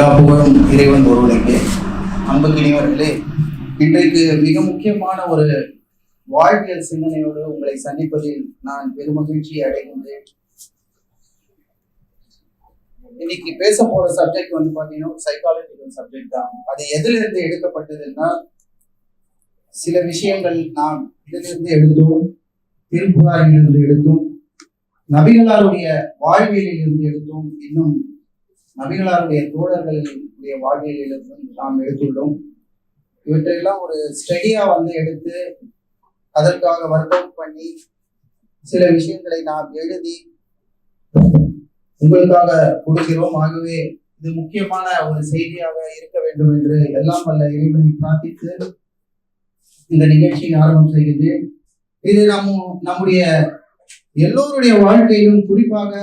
எல்லா புகழும் இறைவன் ஒருவனுக்கு. அன்புக்கினியவர்களே, இன்றைக்கு மிக முக்கியமான ஒரு வாழ்வியல் சிந்தனையோடு உங்களை சந்திப்பதில் நான் பெருமகிழ்ச்சி அடைகின்றேன். இன்னைக்கு பேச போற சப்ஜெக்ட் பாத்தீங்கன்னா சைக்காலஜிக்கல் சப்ஜெக்ட் தான். அது எதிலிருந்து எடுக்கப்பட்டதுன்னா, சில விஷயங்கள் நாம் இதிலிருந்து எடுத்தோம், திருக்குறானிலிருந்து எடுத்தோம், நபிகளாருடைய வாழ்வியலில் இருந்து எடுத்தோம், இன்னும் நபிகளாருடைய தோழர்களுடைய வாழ்வியலிலிருந்து நாம் எடுத்துள்ளோம். இவற்றையெல்லாம் ஒரு ஸ்டடியா எடுத்து அதற்காக ஒர்க் அவுட் பண்ணி சில விஷயங்களை நாம் எழுதி உங்களுக்காக கொடுக்கிறோம். ஆகவே இது முக்கியமான ஒரு செய்தியாக இருக்க வேண்டும் என்று எல்லாம் வல்ல இறைவனை பிரார்த்தித்து இந்த நிகழ்ச்சியை ஆரம்பம் செய்கின்றேன். இது நம்முடைய எல்லோருடைய வாழ்க்கையிலும், குறிப்பாக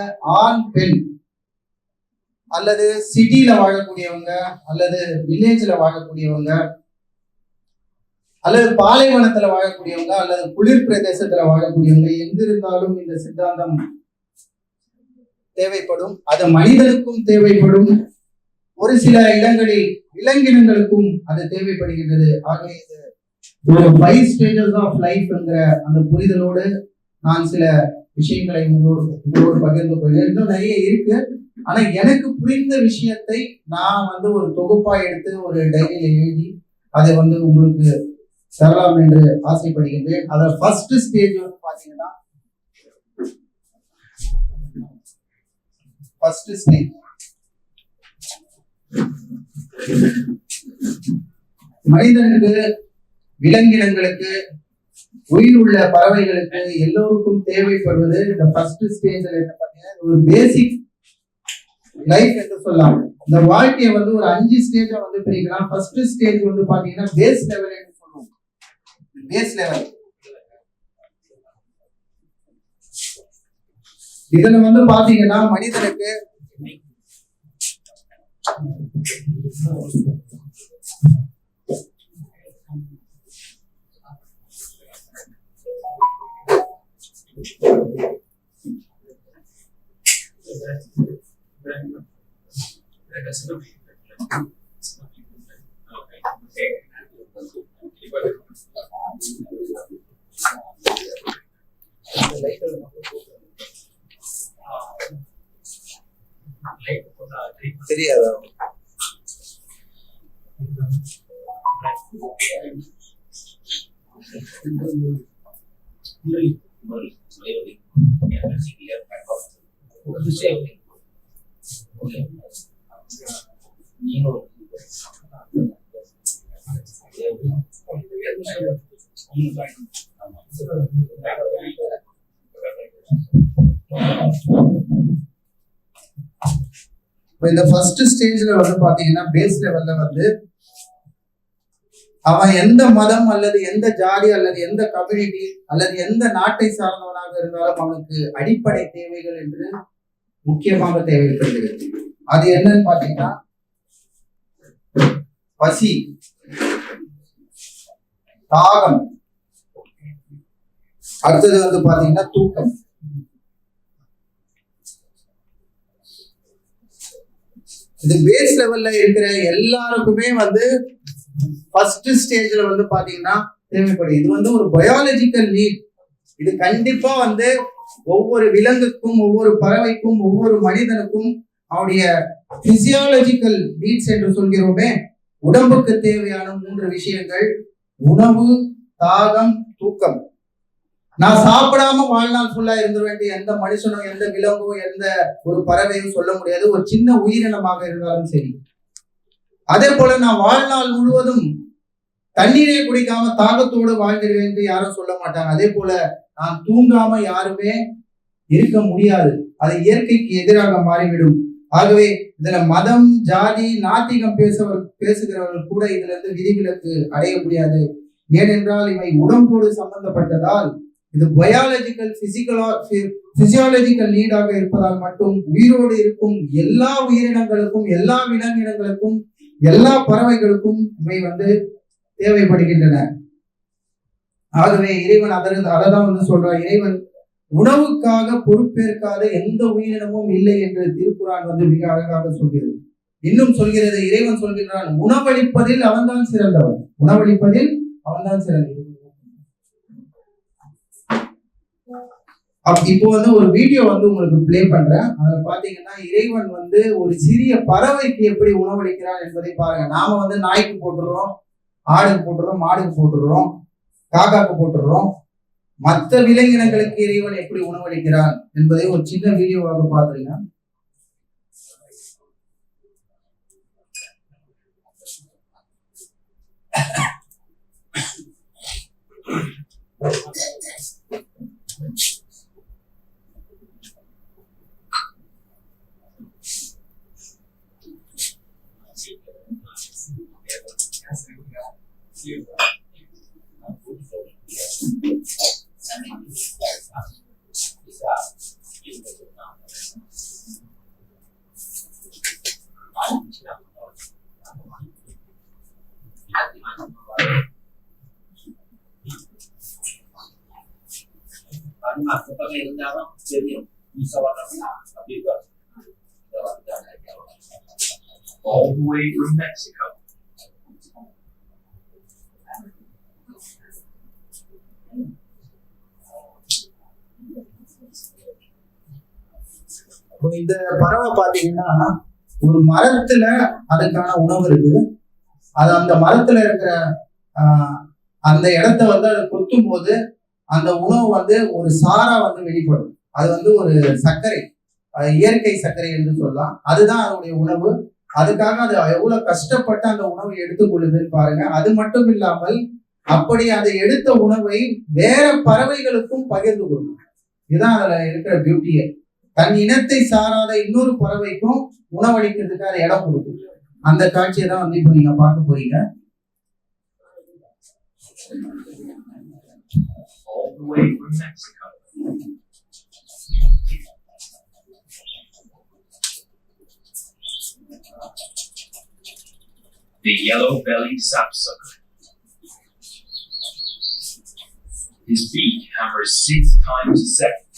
ஆண் பெண் அல்லது சிட்டியில வாழக்கூடியவங்க அல்லது வில்லேஜ்ல வாழக்கூடியவங்க அல்லது பாலைவனத்துல வாழக்கூடியவங்க அல்லது குளிர் பிரதேசத்துல வாழக்கூடியவங்க, எங்கிருந்தாலும் இந்த சித்தாந்தம் தேவைப்படும். அது மனிதனுக்கும் தேவைப்படும், ஒரு சில இடங்களில் விலங்கினங்களுக்கும் அது தேவைப்படுகின்றது. ஆகவே ஒரு 5 stages ஆஃப் லைஃப் என்கிற அந்த புரிதலோடு நான் சில விஷயங்களை உங்களோடு பகிர்ந்து கொள்கிறேன். இன்னும் நிறைய இருக்கு, ஆனா எனக்கு புரிந்த விஷயத்தை நான் ஒரு தொகுப்பா எடுத்து ஒரு டைரியில எழுதி அதை உங்களுக்கு தரலாம் என்று ஆசைப்படுகின்றேன். அத ஃபர்ஸ்ட் ஸ்டேஜ் பாத்தீங்கன்னா, ஃபர்ஸ்ட் ஸ்டேஜ் மனிதனுக்கு, விலங்கினங்களுக்கு, உயிர் உள்ள பறவைகளுக்கு எல்லோருக்கும் தேவைப்படுவது இந்த ஃபர்ஸ்ட் ஸ்டேஜ்ல என்ன பாத்தீங்கன்னா, ஒரு பேசிக் லைஃப் என்று சொல்லலாம். இந்த வாழ்க்கையை ஒரு 5 ஸ்டேஜா பிரிக்கலாம். ஃபர்ஸ்ட் ஸ்டேஜ் பாத்தீங்கன்னா பேஸ் லெவல் என்று சொல்லுவோம். பேஸ் லெவல் இதுல பாத்தீங்கன்னா மனிதனுக்கு தெரியாதா? இந்த ஃபர்ஸ்ட் ஸ்டேஜ்ல பாத்தீங்கன்னா பேஸ் லெவல்ல அவன் எந்த மதம் அல்லது எந்த ஜாதி அல்லது எந்த கம்யூனிட்டி அல்லது எந்த நாட்டை சார்ந்தவனாக இருந்தாலும் அவனுக்கு அடிப்படை தேவைகள் என்று முக்கியமாக தேவைப்படுகிறது. அது என்னன்னு பாத்தீங்கன்னா, பசி, தாகம், அடுத்தது பாத்தீங்கன்னா தூக்கம். இது பேஸ் லெவல்ல இருக்கிற எல்லாருக்குமே ஃபர்ஸ்ட் ஸ்டேஜ்ல பாத்தீங்கன்னா தேவைப்படுது. இது ஒரு பயாலஜிக்கல் நீட். இது கண்டிப்பா ஒவ்வொரு விலங்குக்கும், ஒவ்வொரு பறவைக்கும், ஒவ்வொரு மனிதனுக்கும் அவனுடைய பிசியாலஜிக்கல் நீட்ஸ் என்று சொல்கிறோமே, உடம்புக்கு தேவையான 3 விஷயங்கள்: உணவு, தாகம், தூக்கம். நான் சாப்பிடாம வாழ்நாள் ஃபுல்லா இருந்த வேண்டிய எந்த மனுஷனோ, எந்த விலங்கோ, எந்த ஒரு பறவையும் சொல்ல முடியாது, ஒரு சின்ன உயிரினமாக இருந்தாலும் சரி. அதே போல நான் வாழ்நாள் முழுவதும் தண்ணீரை குடிக்காம தாகத்தோடு வாழ்ந்துடுவேன் என்று யாரும் சொல்ல மாட்டாங்க. அதே போல நான் தூங்காம யாருமே இருக்க முடியாது, அது இயற்கைக்கு எதிராக மாறிவிடும். ஆகவே இதுல மதம், ஜாதி, நாத்திகம் பேசுகிறவர்கள் கூட இதுல இருந்து விதிவிலக்கு அடைய முடியாது. ஏனென்றால் இவை உடம்போடு சம்பந்தப்பட்டதால், இது பயாலஜிக்கல் பிசியாலஜிக்கல் நீடாக இருப்பதால் மட்டும் உயிரோடு இருக்கும் எல்லா உயிரினங்களுக்கும், எல்லா விலங்கினங்களுக்கும், எல்லா பறவைகளுக்கும் இவை தேவைப்படுகின்றன. ஆகவே இறைவன் அதைதான் சொல்றார். இறைவன் உணவுக்காக பொறுப்பேற்காத எந்த உயிரினமும் இல்லை என்று திருக்குறான் மிக அழகாக சொல்கிறது. இன்னும் சொல்கிறது, இறைவன் சொல்கிறான், உணவளிப்பதில் அவன்தான் சிறந்தவன், உணவளிப்பதில் அவன்தான் சிறந்தவன். இப்போ வந்து ஒரு வீடியோ வந்து உங்களுக்கு பிளே பண்றேன். அதுல பாத்தீங்கன்னா இறைவன் வந்து ஒரு சிறிய பறவைக்கு எப்படி உணவளிக்கிறான் என்பதை பாருங்க. நாம வந்து நாய்க்கு போட்டுடுறோம், ஆடுக்கு போட்டுடுறோம், மாடுக்கு போட்டுடுறோம், காக்காக்கு போட்டுடுறோம். மற்ற விலங்கினங்களுக்கு இறைவன் எப்படி உணவளிக்கிறான் என்பதை ஒரு சின்ன வீடியோவாக பாத்துருங்க. இருந்தாலும் தெரியும் all the way from Mexico. இந்த பறவை பாத்தீங்கன்னா ஒரு மரத்துல அதுக்கான உணவு இருக்கு. அது அந்த மரத்துல இருக்கிற அந்த இடத்த வந்து அதை கொத்தும் போது அந்த உணவு வந்து ஒரு சாரா வந்து வெளிப்படும். அது வந்து ஒரு சர்க்கரை, இயற்கை சர்க்கரை என்று சொல்லலாம். அதுதான் அதனுடைய உணவு. அதுக்காக அது எவ்வளவு கஷ்டப்பட்டு அந்த உணவை எடுத்துக்கொள்ளுதுன்னு பாருங்க. அது மட்டும் இல்லாமல் அப்படி அதை எடுத்த உணவை வேற பறவைகளுக்கும் பகிர்ந்து கொடுக்கும். இதுதான் அதுல இருக்கிற பியூட்டியே. தன் இனத்தை சாராத இன்னொரு பறவைக்கும் உணவளிக்கிறதுக்கு அது இடம் கொடுக்கும். அந்த காட்சியை தான் வந்து இப்ப நீங்க பார்க்க போறீங்க. All the way from Mexico. The yellow-bellied sapsucker. His beak hammers 6 times a second,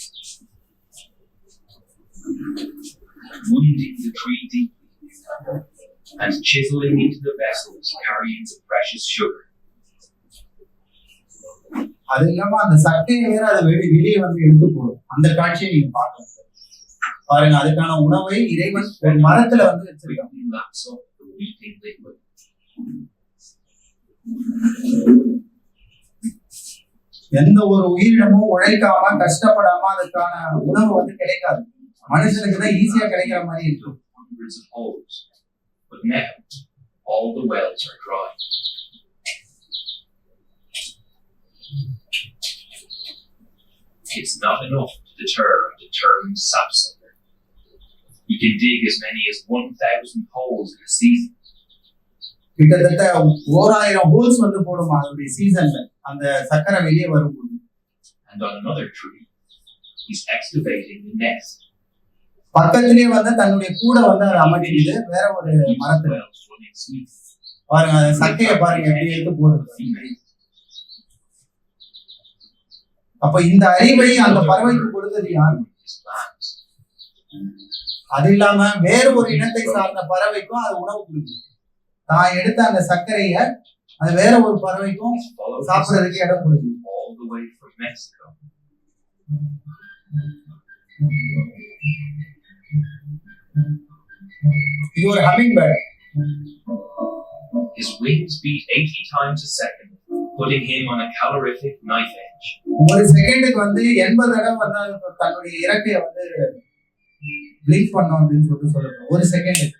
wounding the tree deeply and chiseling into the vessels carrying the precious sugar. அது இல்லாம அந்த சக்கையை வேற அதை வெளியே வந்து எடுத்து போடும். அந்த காட்சியை நீங்க பார்க்கலாம் பாருங்க. அதுக்கான உணவை இறைவன் ஒரு மரத்துல வந்து வச்சிருக்கான். எந்த ஒரு உயிரினமும் உழைக்காம கஷ்டப்படாம அதுக்கான உணவு வந்து கிடைக்காது. மனுஷனுக்கு தான் ஈஸியா கிடைக்கிற மாதிரி இருக்கும். But now all the wells are dry. It's not enough to deter a determined sapsucker. You can dig as many as 1,000 holes in a season. கிட்டத்தட்ட 1000 ஹோல்ஸ் வந்து போடுமா அதோட சீசன்ல அந்த சக்கரை வெளியே வரும்போது. And on another tree, he's excavating the nest. பக்கத்திலேயே வந்து தன்னுடைய கூட வந்து அதை அமர்த்திடுது வேற ஒரு மரத்துல. பாருங்க சக்கையை பாருங்க எப்படி எடுத்து போடுது. அப்ப இந்த அறிவை அந்த பறவைக்கு கொடுத்தது யாரு? அது இல்லாம வேறு ஒரு இனத்தை சார்ந்த பறவைக்கும் அது உணவு கொடுக்குது. தான் எடுத்த அந்த சர்க்கரைய அது வேற ஒரு பறவைக்கும் சாப்பிடறதுக்கு இடம் கொடுக்குது. இது ஒரு hummingbird. His wings beat 80 times a second, putting him on a calorific knife edge. ஒரு செகண்டுக்கு வந்து 80 தடவை வந்து தன்னுடைய இறக்கையை வந்து பிளிங்க் பண்ணோம் அப்படின்னு சொல்லுங்க. ஒரு செகண்ட்.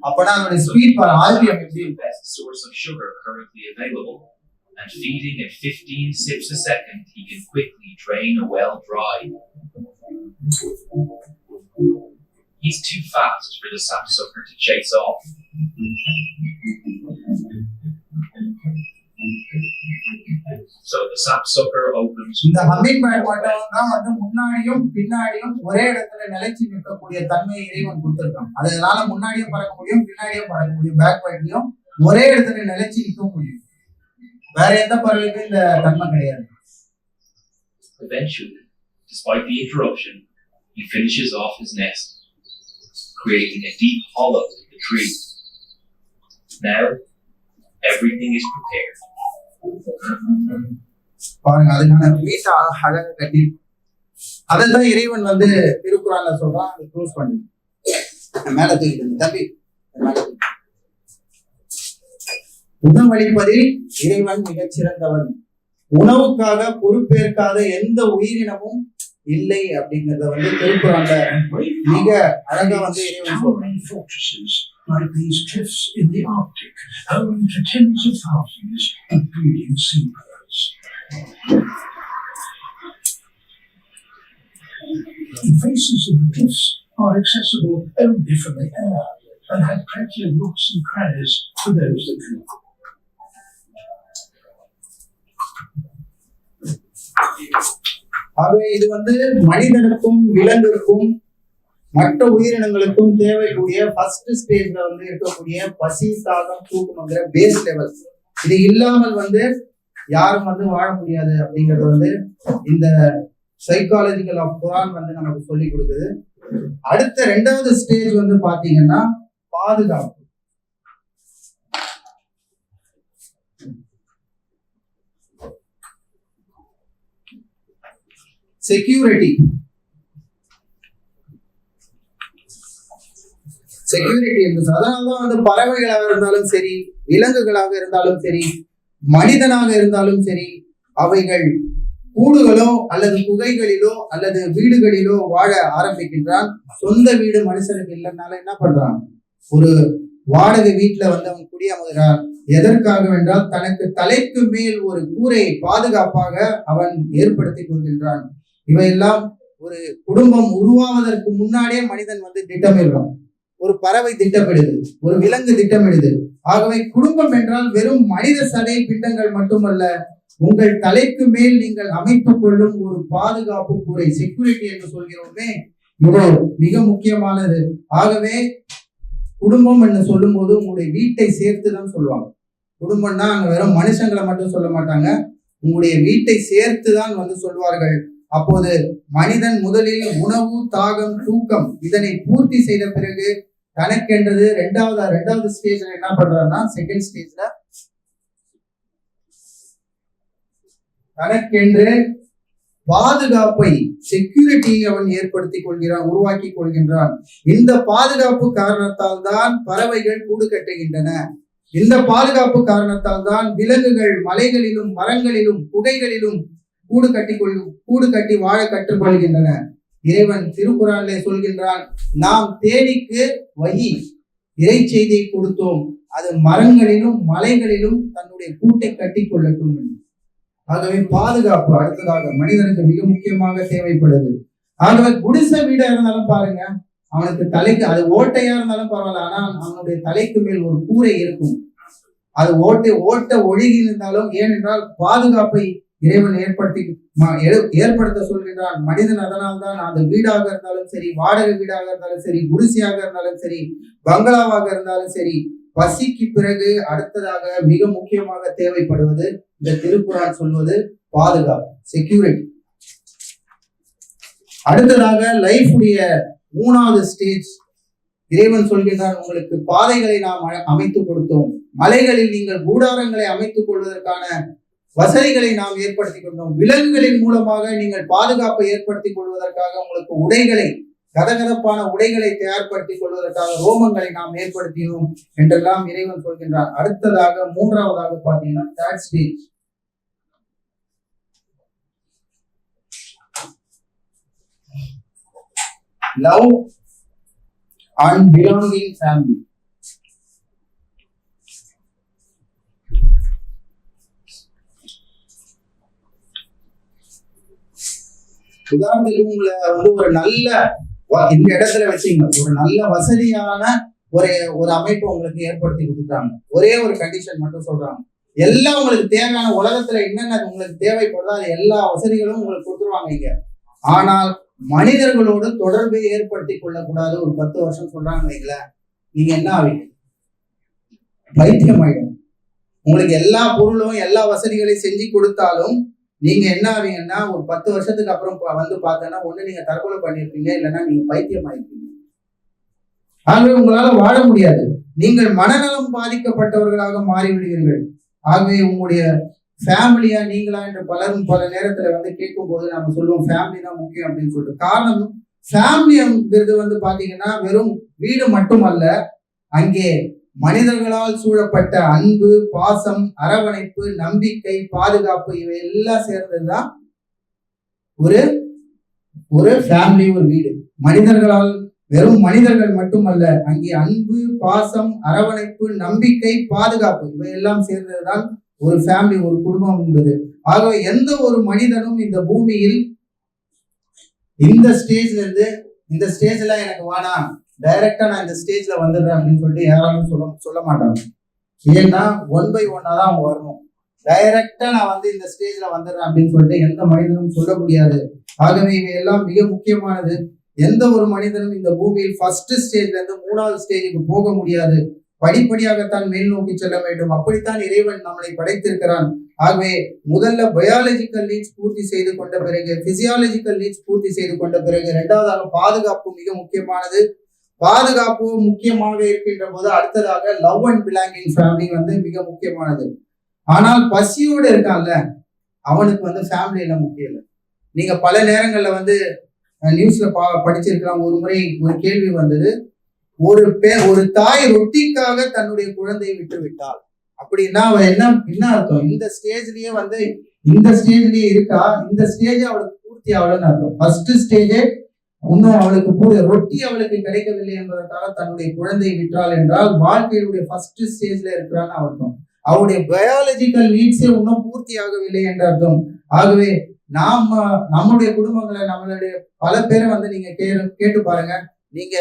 அப்பனா அதோட ஸ்பீட் பாரு, ஆர்பிஎம் எப்படி இருக்கு. Best source of sugar currently available, and feeding at 15 sips a second, he can quickly drain a well dry. He's too fast for the sapsucker to chase off. So the sapsucker opens. இந்த humming bird மட்டும் தான் வந்து முன்னாடியும் பின்னாடியும் ஒரே இடத்துல நிலைச்சு நிற்கக்கூடிய தன்மையை இறைவன் கொடுத்திருக்கான். அதனால முன்னாடியும் பறக்க முடியும், பின்னாடியும் பறக்க முடியும், பேக்வேர்ட்லயும் ஒரே இடத்துல நிலைச்சு நிற்க முடியும். வேற எந்த பறவைக்கும் இந்த தன்மை கிடையாது. Eventually, despite the interruption, he finishes off his nest. creating a deep hollow in the tree. Now, everything is prepared. பாருங்க, அதுக்கான வீட்டை அழகாக கட்டி அதைத்தான் இறைவன் வந்து திருக்குறான்ல சொல்றான். அதை க்ளோஸ் பண்ணி மேல தூக்கிட்டு தம்பி, உணவளிப்பதில் இறைவன் மிகச் சிறந்தவன். உணவுக்காக பொறுப்பேற்காத எந்த உயிரினமும் இல்லை அப்படிங்கறத வந்து திருக்குறான்ல மிக அழகா வந்து இறைவன் சொல்றான். Like these cliffs in the Arctic, home to tens of thousands of breeding seabirds. The faces of the cliffs are accessible only from the air and have plenty of nooks and crannies for those that can. ஆகவே இது வந்து மனிதனுக்கும் விலங்குக்கும் மற்ற உயிரினங்களுக்கும் தேவைக்கூடிய first ஸ்டேஜ்ல வந்து இருக்கக்கூடிய பசி, தாகம், தூக்கம்ங்கிற பேஸ் லெவல். இது இல்லாமல் வந்து யாரும் வந்து வாழ முடியாது அப்படிங்கறது வந்து இந்த சைக்காலஜிக்கல் ஆஃப் குரான் வந்து நமக்கு சொல்லி கொடுக்குது. அடுத்த 2வது ஸ்டேஜ் வந்து பாத்தீங்கன்னா பாதுகாப்பு. செக்யூரிட்டி என்று அதனாலதான் வந்து பறவைகளாக இருந்தாலும் சரி, விலங்குகளாக இருந்தாலும் சரி, மனிதனாக இருந்தாலும் சரி, அவைகள் கூடுகளோ அல்லது குகைகளிலோ அல்லது வீடுகளிலோ வாழ ஆரம்பிக்கின்றான். சொந்த வீடு மனுஷனுக்கு இல்லைனால என்ன பண்றான், ஒரு வாடகை வீட்டுல வந்து அவன் குடியமர்கிறான். எதற்காக வென்றால் தனக்கு தலைக்கு மேல் ஒரு கூரை பாதுகாப்பாக அவன் ஏற்படுத்தி கொள்கின்றான். இவையெல்லாம் ஒரு குடும்பம் உருவாவதற்கு முன்னாடியே மனிதன் வந்து திட்டமிடுறான். ஒரு பறவை திட்டமிடுது, ஒரு விலங்கு திட்டமிடுது. ஆகவே குடும்பம் என்றால் வெறும் மனித சதை பிண்டங்கள் மட்டுமல்ல, உங்கள் தலைக்கு மேல் நீங்கள் அமைத்துக் கொள்ளும் ஒரு பாதுகாப்பு கூரை, செக்யூரிட்டி என்று சொல்கிறோமே, இது மிக முக்கியமானது. ஆகவே குடும்பம் என்று சொல்லும் போது உங்களுடைய வீட்டை சேர்த்துதான் சொல்லுவாங்க. குடும்பம்னா அங்க வெறும் மனுஷங்களை மட்டும் சொல்ல மாட்டாங்க, உங்களுடைய வீட்டை சேர்த்துதான் வந்து சொல்வார்கள். அப்போது மனிதன் முதலில் உணவு, தாகம், தூக்கம் இதனை பூர்த்தி செய்த பிறகு தனக்கென்றது ரெண்டாவது ஸ்டேஜ்ல என்ன பண்றான்னா, செகண்ட் ஸ்டேஜ்ல தனக்கென்று பாதுகாப்பை, செக்யூரிட்டியை அவன் ஏற்படுத்திக் கொள்கிறான், உருவாக்கி கொள்கின்றான். இந்த பாதுகாப்பு காரணத்தால் தான் பறவைகள் கூடு கட்டுகின்றன. இந்த பாதுகாப்பு காரணத்தால் தான் விலங்குகள் மலைகளிலும் மரங்களிலும் குகைகளிலும் கூடு கட்டி வாழ கற்றுக்கொள்கின்றன. இறைவன் திருக்குறானிலே சொல்கின்றான், நாம் தேடிக்கு வகி இறை செய்தியை கொடுத்தோம், அது மரங்களிலும் மலைகளிலும் தன்னுடைய கூட்டை கட்டி கொள்ளட்டும். ஆகவே பாதுகாப்பு அடுத்ததாக மனிதனுக்கு மிக முக்கியமாக தேவைப்படுது. ஆகவே குடிசை வீடா இருந்தாலும் பாருங்க, அவனுக்கு தலைக்கு அது ஓட்டையா இருந்தாலும் பரவாயில்ல, ஆனால் அவனுடைய தலைக்கு மேல் ஒரு கூரை இருக்கும். அது ஓட்ட ஒழுகி இருந்தாலும், ஏனென்றால் பாதுகாப்பை இறைவன் ஏற்படுத்த சொல்கின்றான். மனிதன் அதனால்தான் அந்த வீடாக இருந்தாலும் சரி, வாடகை வீடாக இருந்தாலும் சரி, குடிசையாக இருந்தாலும் சரி, பங்களாவாக இருந்தாலும் சரி, பசிக்கு பிறகு அடுத்ததாக மிக முக்கியமாக தேவைப்படுவது இந்த திருக்குறான் சொல்வது பாதுகாப்பு, செக்யூரிட்டி. அடுத்ததாக லைஃப் உடைய 3வது ஸ்டேஜ் இறைவன் சொல்கின்றான், உங்களுக்கு பாதைகளை நாம் அமைத்துக் கொடுத்தோம், மலைகளில் நீங்கள் கூடாரங்களை அமைத்துக் கொள்வதற்கான வசதிகளை நாம் ஏற்படுத்திக் கொண்டோம், விலங்குகளின் மூலமாக நீங்கள் பாதுகாப்பை ஏற்படுத்திக் கொள்வதற்காக உங்களுக்கு உடைகளை, கதகதப்பான உடைகளை தயார்படுத்திக் கொள்வதற்காக ரோமங்களை நாம் ஏற்படுத்தினோம் என்றெல்லாம் இறைவன் சொல்கின்றான். அடுத்ததாக 3வதாக பாத்தீங்கன்னா third stage, love and belonging family. உதாரணத்துக்கு உங்களை வந்து ஒரு நல்ல இந்த இடத்துல வச்சீங்க, ஒரு நல்ல வசதியான ஒரு அமைப்பு உங்களுக்கு ஏற்படுத்தி கொடுத்துட்டாங்க. ஒரே ஒரு கண்டிஷன் மட்டும் சொல்றாங்க, எல்லாம் உங்களுக்கு தேவையான உலகத்துல என்னென்ன உங்களுக்கு தேவைப்படுதோ அது எல்லா வசதிகளும் உங்களுக்கு கொடுத்துருவாங்க இங்க. ஆனால் மனிதர்களோடு தொடர்பை ஏற்படுத்தி கொள்ளக்கூடாது. ஒரு 10 வருஷம் சொல்றாங்க வைங்களேன், நீங்க என்ன ஆவீங்க? பைத்தியம் ஆயிடும். உங்களுக்கு எல்லா பொருளும் எல்லா வசதிகளையும் செஞ்சு கொடுத்தாலும் நீங்க என்ன ஆவீங்கன்னா, ஒரு 10 வருஷத்துக்கு அப்புறம் வந்து பார்த்தோன்னா ஒண்ணு நீங்க தற்கொலை பண்ணிருப்பீங்க, இல்லைன்னா நீங்க பைத்தியம் ஆயிருப்பீங்க. ஆகவே உங்களால வாழ முடியாது. நீங்கள் மனநலம் பாதிக்கப்பட்டவர்களாக மாறிவிடுவீர்கள். ஆகவே உங்களுடைய ஃபேமிலியா நீங்களா என்று பலரும் பல நேரத்துல வந்து கேட்கும் போது நம்ம சொல்லுவோம் ஃபேமிலி தான் முக்கியம் அப்படின்னு சொல்லிட்டு. காரணம், ஃபேமிலிங்கிறது வந்து பாத்தீங்கன்னா வெறும் வீடு மட்டுமல்ல, அங்கே மனிதர்களால் சூழப்பட்ட அன்பு, பாசம், அரவணைப்பு, நம்பிக்கை, பாதுகாப்பு, இவை எல்லாம் சேர்ந்ததுதான் ஒரு ஒரு ஃபேமிலி, ஒரு வீடு. மனிதர்களால், வெறும் மனிதர்கள் மட்டுமல்ல, அங்கே அன்பு, பாசம், அரவணைப்பு, நம்பிக்கை, பாதுகாப்பு, இவை எல்லாம் சேர்ந்ததுதான் ஒரு ஃபேமிலி, ஒரு குடும்பம் என்பது. ஆகவே எந்த ஒரு மனிதனும் இந்த பூமியில் இந்த ஸ்டேஜ்ல இருந்து இந்த ஸ்டேஜ்ல எனக்கு வேணாம், டைரக்டா நான் இந்த ஸ்டேஜ்ல வந்துடுறேன் அப்படின்னு சொல்லிட்டு யாராலும் சொல்ல மாட்டாங்க. ஏன்னா 1 by 1 தான் அவங்க வரணும். டைரக்டா நான் வந்து இந்த ஸ்டேஜ்ல வந்துடுறேன் அப்படின்னு சொல்லிட்டு எந்த மனிதனும் சொல்ல முடியாது. ஆகவே இவை எல்லாம் மிக முக்கியமானது. எந்த ஒரு மனிதனும் இந்த பூமியில் ஃபர்ஸ்ட் ஸ்டேஜ்ல இருந்து 3வது ஸ்டேஜுக்கு போக முடியாது. படிப்படியாகத்தான் மேல் நோக்கி செல்ல வேண்டும். அப்படித்தான் இறைவன் நம்மளை படைத்திருக்கிறான். ஆகவே முதல்ல பயாலஜிக்கல் நீட்ஸ் பூர்த்தி செய்து கொண்ட பிறகு பிசியாலஜிக்கல் நீட்ஸ் பூர்த்தி செய்து கொண்ட பிறகு 2வதாக பாதுகாப்பு மிக முக்கியமானது. பாதுகாப்பு முக்கியமாக இருக்கின்ற போது அடுத்ததாக லவ் அண்ட் பிலாங்கிங் ஃபேமிலி வந்து மிக முக்கியமானது. ஆனால் பசியோடு இருக்கான்ல, அவனுக்கு வந்து ஃபேமிலி எல்லாம் முக்கியம் இல்லை. நீங்க பல நேரங்கள்ல வந்து நியூஸ்ல படிச்சிருக்கலாம். ஒரு முறை ஒரு கேள்வி வந்தது, ஒரு தாய் ரொட்டிக்காக தன்னுடைய குழந்தையை விட்டு விட்டாள் அப்படின்னா அவ என்ன அர்த்தம்? இந்த ஸ்டேஜ்லயே இருக்கா, இந்த ஸ்டேஜ் அவளுக்கு பூர்த்தி ஆகலன்னு அர்த்தம். ஃபர்ஸ்ட் ஸ்டேஜே இன்னும் அவளுக்கு ரொட்டி அவளுக்கு கிடைக்கவில்லை என்பதற்காக தன்னுடைய குழந்தையை விட்டாள் என்றால் வாழ்க்கையுடைய ஃபர்ஸ்ட் ஸ்டேஜ்ல இருக்கிறான்னு அர்த்தம். அவருடைய பயாலஜிக்கல் நீட்ஸே இன்னும் பூர்த்தி ஆகவில்லை என்ற அர்த்தம். ஆகவே நம்முடைய குடும்பங்களை, நம்மளுடைய பல பேரை வந்து நீங்க கேட்டு பாருங்க. நீங்க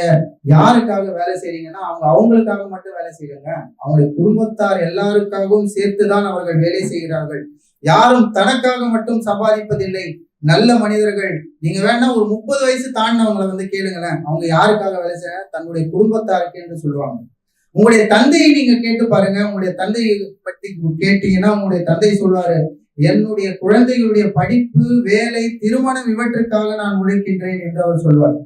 யாருக்காக வேலை செய்றீங்கன்னா அவங்களுக்காக மட்டும் வேலை செய்யுங்க. அவங்களுடைய குடும்பத்தார் எல்லாருக்காகவும் சேர்த்துதான் அவர்கள் வேலை செய்கிறார்கள். யாரும் தனக்காக மட்டும் சம்பாதிப்பதில்லை. நல்ல மனிதர்கள், நீங்க வேணா ஒரு 30 வயசு தாண்டினவங்களை வந்து கேளுங்களேன், அவங்க யாருக்காக வேலை செய்ய, தன்னுடைய குடும்பத்தாருக்கு என்று சொல்லுவாங்க. உங்களுடைய தந்தையை நீங்க கேட்டு பாருங்க. உங்களுடைய தந்தையை பற்றி கேட்டீங்கன்னா உங்களுடைய தந்தை சொல்வாரு, என்னுடைய குழந்தைகளுடைய படிப்பு, வேலை, திருமணம் இவற்றுக்காக நான் உழைக்கின்றேன் என்று அவர் சொல்வார்.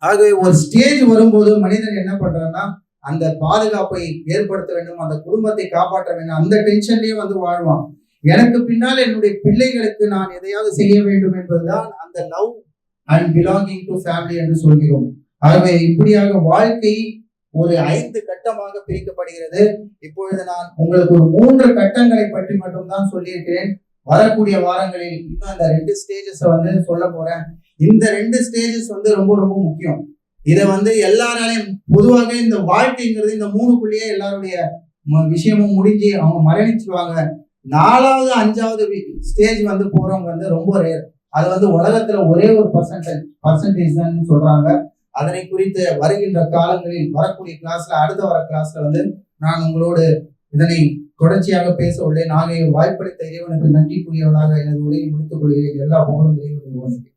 ஆகவே ஒரு ஸ்டேஜ் வரும்போது மனிதன் என்ன பண்றான்னா அந்த பாதுகாப்பை ஏற்படுத்த வேண்டும், அந்த குடும்பத்தை காப்பாற்ற வேண்டும், அந்த டென்ஷன்லயே வந்து வாழ்வான். எனக்கு பின்னால் என்னுடைய பிள்ளைகளுக்கு நான் எதையாவது செய்ய வேண்டும் என்பதுதான் அந்த love and belonging to family என்று சொல்கிறோம். ஆகவே இப்படியாக வாழ்க்கை ஒரு 5 கட்டமாக பிரிக்கப்படுகிறது. இப்பொழுது நான் உங்களுக்கு ஒரு 3 கட்டங்களை பற்றி மட்டும்தான் சொல்லியிருக்கிறேன். வரக்கூடிய வாரங்களில் இன்னும் அந்த 2 ஸ்டேஜஸ் வந்து சொல்ல போறேன். இந்த 2 ஸ்டேஜஸ் வந்து ரொம்ப ரொம்ப முக்கியம். இதை வந்து எல்லாராலையும் பொதுவாக இந்த வாழ்க்கைங்கிறது இந்த 3க்குள்ளேயே எல்லாருடைய விஷயமும் முடிஞ்சு அவங்க மரணிச்சிருவாங்க. 4வது 5வது ஸ்டேஜ் வந்து போறவங்க வந்து ரொம்ப ரேர். அது வந்து உலகத்துல ஒரே ஒரு பர்சன்டேஜ் தான் சொல்றாங்க. அதனை குறித்து வருகின்ற காலங்களில் வரக்கூடிய கிளாஸ்ல, அடுத்த வர கிளாஸ்ல வந்து நான் உங்களோடு இதனை தொடர்ச்சியாக பேச உள்ளேன். வாய்ப்பளித்த இறைவனுக்கு நன்றி கூறியவனாக எனது உரையை முடித்துக் கொள்கிறேன். எல்லா புகழும் இறைவனுக்கு.